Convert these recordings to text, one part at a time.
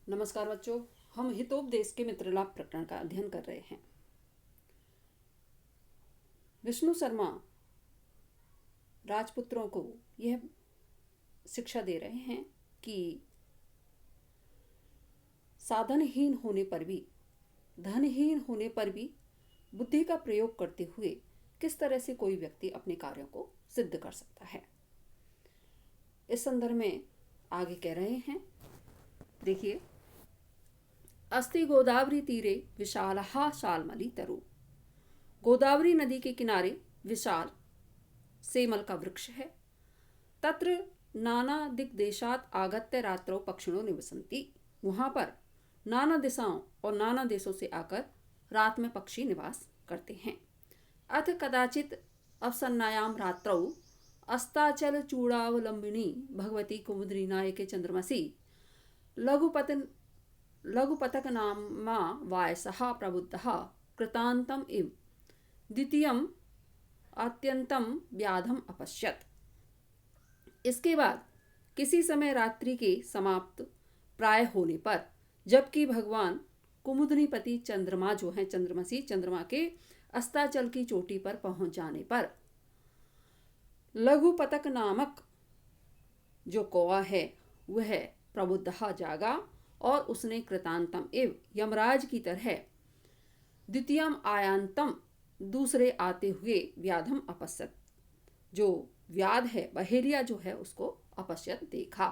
नमस्कार बच्चों, हम हितोपदेश के मित्रलाभ प्रकरण का अध्ययन कर रहे हैं। विष्णु शर्मा राजपुत्रों को यह शिक्षा दे रहे हैं कि साधनहीन होने पर भी, धनहीन होने पर भी बुद्धि का प्रयोग करते हुए किस तरह से कोई व्यक्ति अपने कार्यों को सिद्ध कर सकता है। इस संदर्भ में आगे कह रहे हैं, देखिए, अस्ति गोदावरी तीरे विशालः शाल्मली तरु। गोदावरी नदी के किनारे विशाल सेमल का वृक्ष है। तत्र नाना दिग्देशात आगत्य रात्रौ पक्षिणो निवसन्ति। वहाँ पर नाना दिशाओं और नाना देशों से आकर रात में पक्षी निवास करते हैं। अथ कदाचित अवसन्नायाम रात्रौ अस्ताचल चूड़ावलंबिनी भगवती कुमुद्री नायके चंद्रमसी लघुपतक नामा वायसः प्रबुद्धः कृतान्तम इव द्वितीयम अत्यंतम व्याधम अपश्यत। इसके बाद किसी समय रात्रि के समाप्त प्राय होने पर, जबकि भगवान कुमुदनीपति चंद्रमा जो है चंद्रमसी, चंद्रमा के अस्ताचल की चोटी पर पहुंच जाने पर लघुपतक नामक जो कौवा है वह प्रबुद्धः जागा और उसने कृतांतम एव यमराज की तरह द्वितीयम आयांतम दूसरे आते हुए व्याधम अपश्यत, जो व्याध है बहेलिया जो है उसको अपश्यत देखा।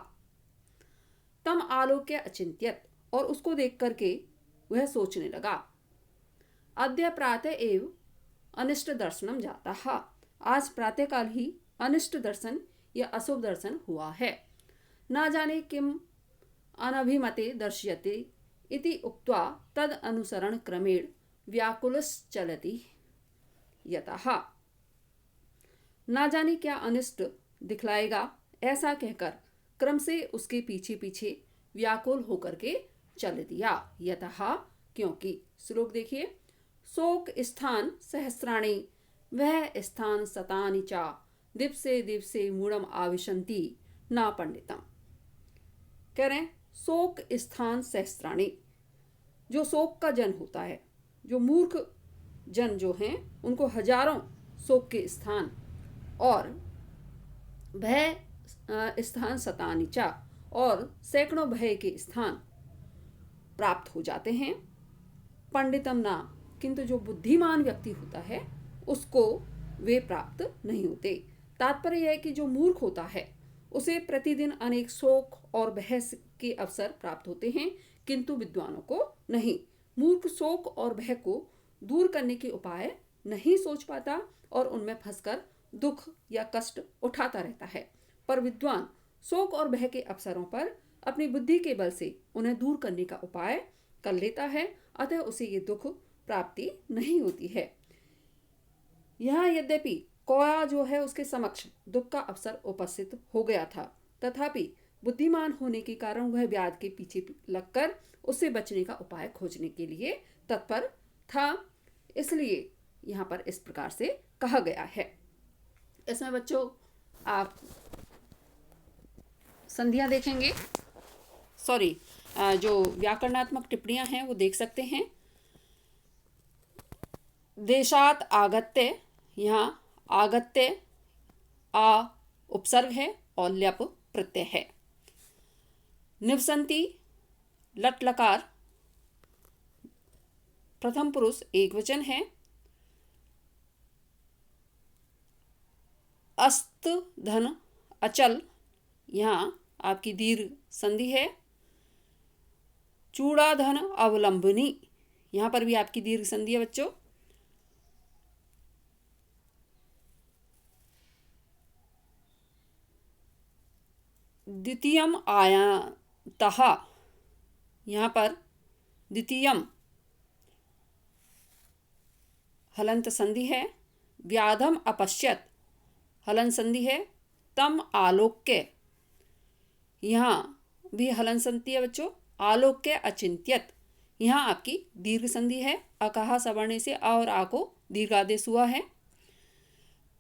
तम आलोक्य अचिंत्यत, और उसको देख करके वह सोचने लगा, अद्य प्रातः एव अनिष्ट दर्शनम जाता है, आज प्रातःकाल ही अनिष्ट दर्शन या अशुभ दर्शन हुआ है। ना जाने किम अनभिमते दर्श्यते इति उक्त्वा तद अनुसरण क्रमेण व्याकुलश्चलति यतः। ना जाने क्या अनिष्ट दिखलाएगा, ऐसा कहकर क्रम से उसके पीछे पीछे व्याकुल होकर के चल दिया। यतः क्योंकि, श्लोक देखिए, शोक स्थान सहस्राणि वह स्थान शतानि चा दिवसे दिवसे मूढ़म आविशंति ना पंडितम। कह रहे हैं शोक स्थान सहस्राणि, जो शोक का जन होता है, जो मूर्ख जन जो हैं उनको हजारों शोक के स्थान और भय स्थान शतानिचा और सैकड़ों भय के स्थान प्राप्त हो जाते हैं। पंडितम ना, किंतु जो बुद्धिमान व्यक्ति होता है उसको वे प्राप्त नहीं होते। तात्पर्य यह है कि जो मूर्ख होता है उसे प्रतिदिन अनेक शोक और बहस के अवसर प्राप्त होते हैं, किंतु विद्वानों को नहीं। मूर्ख शोक और भय को दूर करने के उपाय नहीं सोच पाता और उनमें फंसकर दुख या कष्ट उठाता रहता है, पर विद्वान शोक और भय के अवसरों पर अपनी बुद्धि के बल से उन्हें दूर करने का उपाय कर लेता है, अतः उसे ये दुख प्राप्ति नहीं होती है। यहाँ यद्यपि कौआ जो है उसके समक्ष दुख का अवसर उपस्थित हो गया था, तथापि बुद्धिमान होने के कारण वह व्याध के पीछे लगकर उससे बचने का उपाय खोजने के लिए तत्पर था, इसलिए यहाँ पर इस प्रकार से कहा गया है। इसमें बच्चों आप संधियां देखेंगे, जो व्याकरणात्मक टिप्पणियां हैं वो देख सकते हैं। देशात आगत्य, यहाँ आगत्य आ उपसर्ग है और ल्यप प्रत्यय है। निवसंती लट लकार प्रथम पुरुष एक वचन है। अस्त धन अचल, यहाँ आपकी दीर्घ संधि है। चूड़ाधन अवलंबनी, यहाँ पर भी आपकी दीर्घ संधि है बच्चों। द्वितीयम आयातः, यहाँ पर द्वितीयम हलंत संधि है। व्याधम अपश्यत हलन संधि है। तम आलोक्य, यहाँ भी हलन संधि है बच्चों। आलोक्य अचिंत्यत, यहाँ आपकी दीर्घ संधि है। अकहा सवर्ण से अ और आ को दीर्घादेश हुआ है।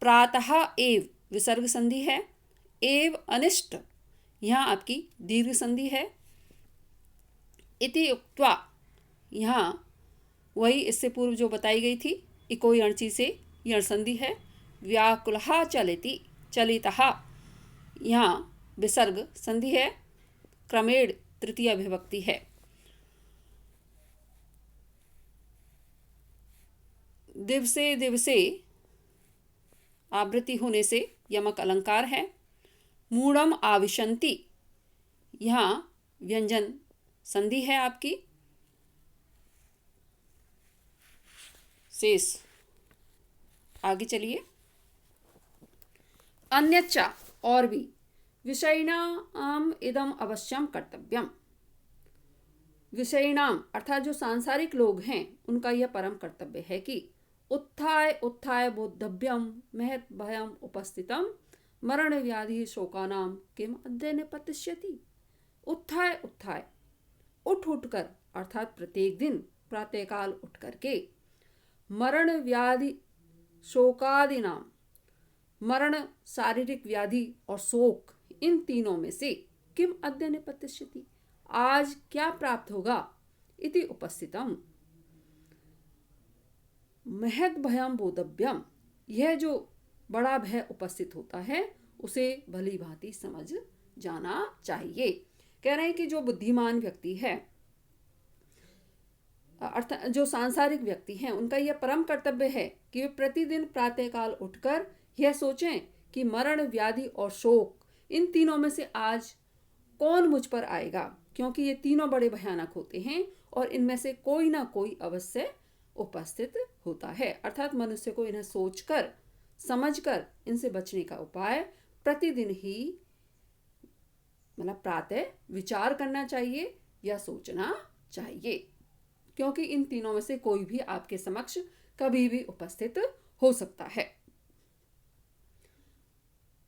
प्रातः एव विसर्ग संधि है। एव अनिष्ट, यहाँ आपकी दीर्घ संधि है। इति उक्त्वा, यहाँ वही इससे पूर्व जो बताई गई थी इको यणचि से यण संधि है। व्याकुलः चलति, चलितः यहाँ विसर्ग संधि है, क्रमेण तृतीय विभक्ति है। दिवसे दिवसे आवृत्ति होने से यमक अलंकार है। मूढ़म आविशंति, यहाँ व्यंजन संधि है आपकी। शेष आगे चलिए। अन्यच्च और भी, विषयिणाम इदम अवश्यम कर्तव्यम, विषयिणाम अर्थात जो सांसारिक लोग हैं उनका यह परम कर्तव्य है कि उत्थाय उत्थाय बोद्धव्यम महत भयम उपस्थितम मरण व्याधि शोकानाम किम अद्य निपतिष्यति। उत्थाय उत्थाय, उठ उठकर अर्थात प्रत्येक दिन प्रातःकाल उठ करके, मरण व्याधि शोकादि नाम, मरण शारीरिक व्याधि और शोक, इन तीनों में से किम अद्य निपतिष्यति, आज क्या प्राप्त होगा। इति उपस्थितम, महद भयम बोधव्यम, यह जो बड़ा भय उपस्थित होता है उसे भली भांति समझ जाना चाहिए। कह रहे हैं कि जो बुद्धिमान व्यक्ति है अर्थात जो सांसारिक व्यक्ति हैं उनका यह परम कर्तव्य है कि वे प्रतिदिन प्रातःकाल उठकर यह सोचें कि मरण व्याधि और शोक, इन तीनों में से आज कौन मुझ पर आएगा, क्योंकि ये तीनों बड़े भयानक होते हैं और इनमें से कोई ना कोई अवश्य उपस्थित होता है। अर्थात मनुष्य को इन्हें सोचकर समझकर इनसे बचने का उपाय प्रतिदिन ही मतलब प्रातः विचार करना चाहिए या सोचना चाहिए, क्योंकि इन तीनों में से कोई भी आपके समक्ष कभी भी उपस्थित हो सकता है।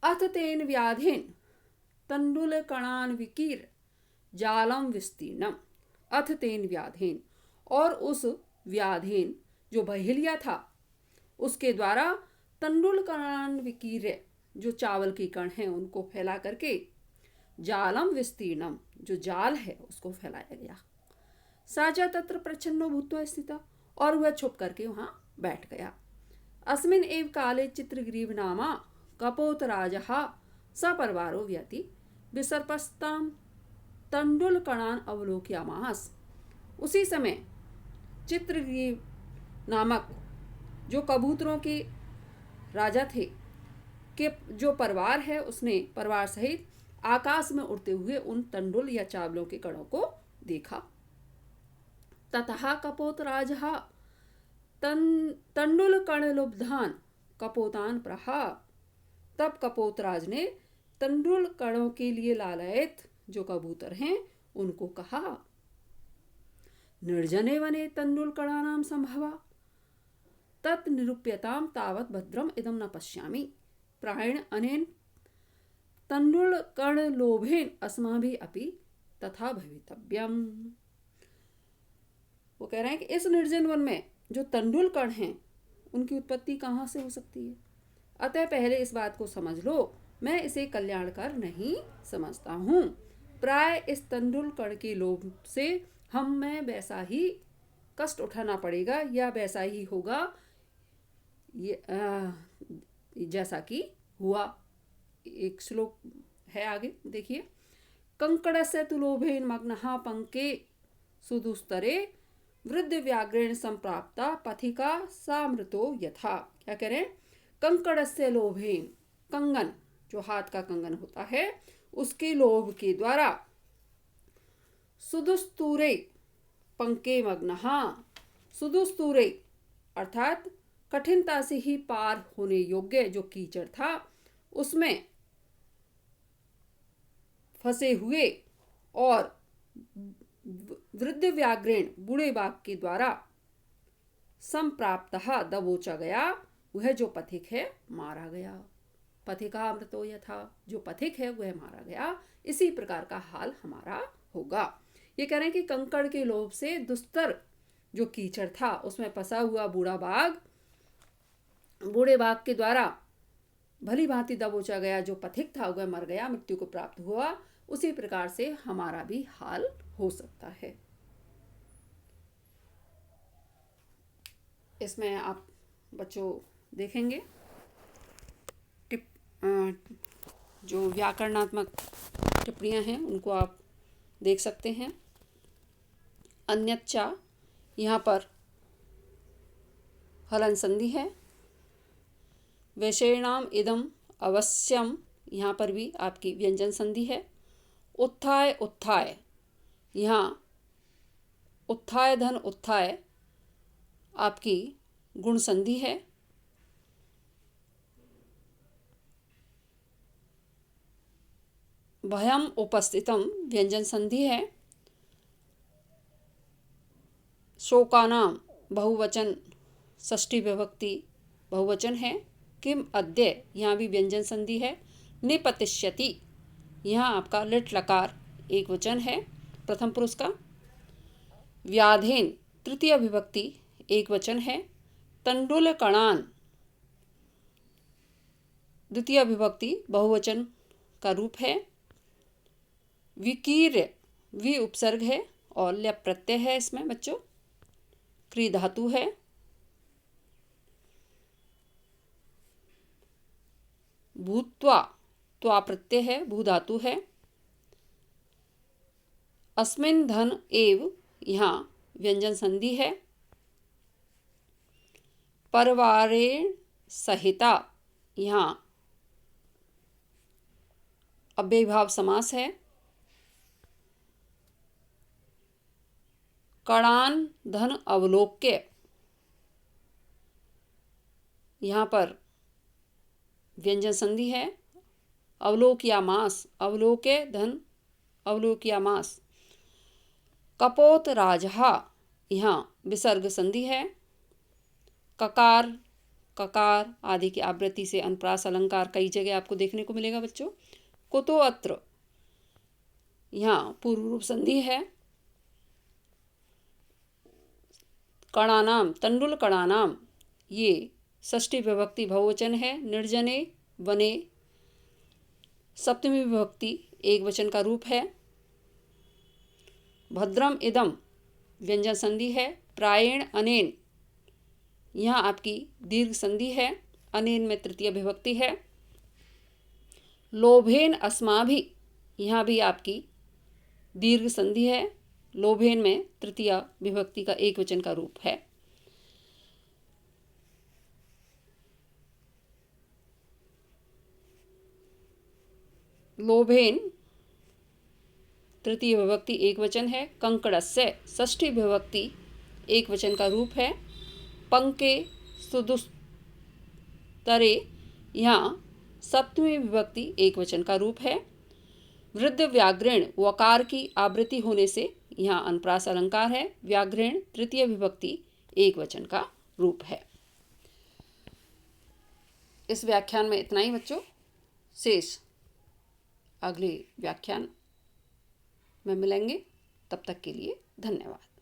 अथ तेन व्याधेन तंडुल कणान विकीर जालम विस्तीर्णम, अथ तेन व्याधेन, और उस व्याधेन जो बहेलिया था उसके द्वारा तंडुल कणान विकीर, जो चावल की कण हैं उनको फैला करके, जालम विस्तीर्णम, जो जाल है उसको फैलाया गया। साचा तत्र प्रच्छन्नो भूत्वा स्थिता, और वह छुप करके वहां बैठ गया। अस्मिन् एव काले चित्रग्रीव नामा कपोतराजः सपरिवारो व्यति विसर्पस्ताम तंडुल कणान अवलोक्यामास, उसी समय चित्रग्रीव नामक जो कबूतरों के राजा थे के जो परिवार है उसने परिवार सहित आकाश में उड़ते हुए उन तंडुल या चावलों के कणों को देखा। ततः कपोतराजः तंडुल कणलुब्धान कपोतान प्रहा, तब कपोतराज ने तंडुल कणों के लिए लालायित जो कबूतर हैं उनको कहा, निर्जने वने तंडुल कणानां संभवा तत् निरूप्यताम तावत भद्रम इदम न पश्यामि प्रायण अनेन तंडुल कण लोभेन अस्माभिः अपि तथा भवितव्यम। वो कह रहे हैं कि इस निर्जन वन में जो तंडुल कण हैं उनकी उत्पत्ति कहाँ से हो सकती है, अतः पहले इस बात को समझ लो, मैं इसे कल्याणकर नहीं समझता हूँ। प्राय इस तंडुल कण के लोभ से हमें वैसा ही कष्ट उठाना पड़ेगा या वैसा ही होगा ये जैसा कि हुआ। एक श्लोक है आगे देखिए, कंकड़स्य तु लोभेन मग्नः पंके सुदुस्तरे वृद्ध व्याघ्रेण संप्राप्ता पथिका सामृतो यथा। क्या कह रहे हैं, कंकड़स्य लोभेन, कंगन जो हाथ का कंगन होता है उसके लोभ के द्वारा, सुदुस्तूरे पंके मग्नः, सुदुस्तूरे अर्थात कठिनता से ही पार होने योग्य जो कीचड़ था उसमें फंसे हुए और वृद्ध व्याघ्रेण बूढ़े बाघ के द्वारा संप्राप्तः दबोचा गया, वह जो पथिक है मारा गया। पथिका अमृतो यथा, जो पथिक है वह मारा गया, इसी प्रकार का हाल हमारा होगा। ये कह रहे हैं कि कंकड़ के लोभ से दुस्तर जो कीचड़ था उसमें फंसा हुआ बूढ़े बाघ के द्वारा भली भांति दबोचा गया जो पथिक था वह मर गया, मृत्यु को प्राप्त हुआ, उसी प्रकार से हमारा भी हाल हो सकता है। इसमें आप बच्चों देखेंगे जो व्याकरणात्मक टिप्पणियाँ हैं उनको आप देख सकते हैं। अन्यच्चा यहाँ पर हलन संधि है। वैशेणाम इदम अवश्यम, यहाँ पर भी आपकी व्यंजन संधि है। उत्थाय उत्थाय, यहाँ उत्थाय धन उत्थाय आपकी गुण संधि है। भयम उपस्थितम व्यंजन संधि है। शोकानाम बहुवचन षष्ठी विभक्ति बहुवचन है। किम अद्य, यहाँ भी व्यंजन संधि है। निपतिष्यति, यहाँ आपका लिट लकार एक वचन है प्रथम पुरुष का। व्याधेन तृतीय विभक्ति एक वचन है। तंडुल कणान द्वितीय विभक्ति बहुवचन का रूप है। विकीर्य वि उपसर्ग है और ल्यप प्रत्यय है इसमें बच्चों। क्री धातु है। भूत्वा त्वा प्रत्यय है, भू धातु है। अस्मिन् धन एव, यहाँ व्यंजन संधि है। परवारेण सहिता, यहाँ अव्ययीभाव समास है। कणान धन अवलोक्य, यहाँ पर व्यंजन संधि है। अवलोक्यामास, अवलोक्य धन अवलोक्यामास। कपोत राजहा, यहाँ विसर्ग संधि है। ककार ककार आदि की आवृत्ति से अनुप्रास अलंकार कई जगह आपको देखने को मिलेगा बच्चों। कुतो अत्र, यहाँ पूर्व रूप संधि है। कणानाम तंडुल कणानाम, ये षष्ठी विभक्ति बहुवचन है। निर्जने वने सप्तमी विभक्ति एक वचन का रूप है। भद्रम इदम व्यंजन संधि है। प्रायेण अनेन, यहाँ आपकी दीर्घ संधि है। अनेन में तृतीय विभक्ति है। लोभेन अस्माभि, यहाँ भी आपकी दीर्घ संधि है। लोभेन में तृतीय विभक्ति का एक वचन का रूप है। लोभेन तृतीय विभक्ति एक वचन है। कंकड़स्य षष्ठी विभक्ति एक वचन का रूप है। पंके सुदुस्तरे, यहाँ सप्तमी विभक्ति एक वचन का रूप है। वृद्ध व्याघ्रेण वकार की आवृत्ति होने से यहाँ अनुप्रास अलंकार है। व्याघ्रेण तृतीय विभक्ति एक वचन का रूप है। इस व्याख्यान में इतना ही बच्चों। शेष अगले व्याख्यान में मिलेंगे। तब तक के लिए धन्यवाद।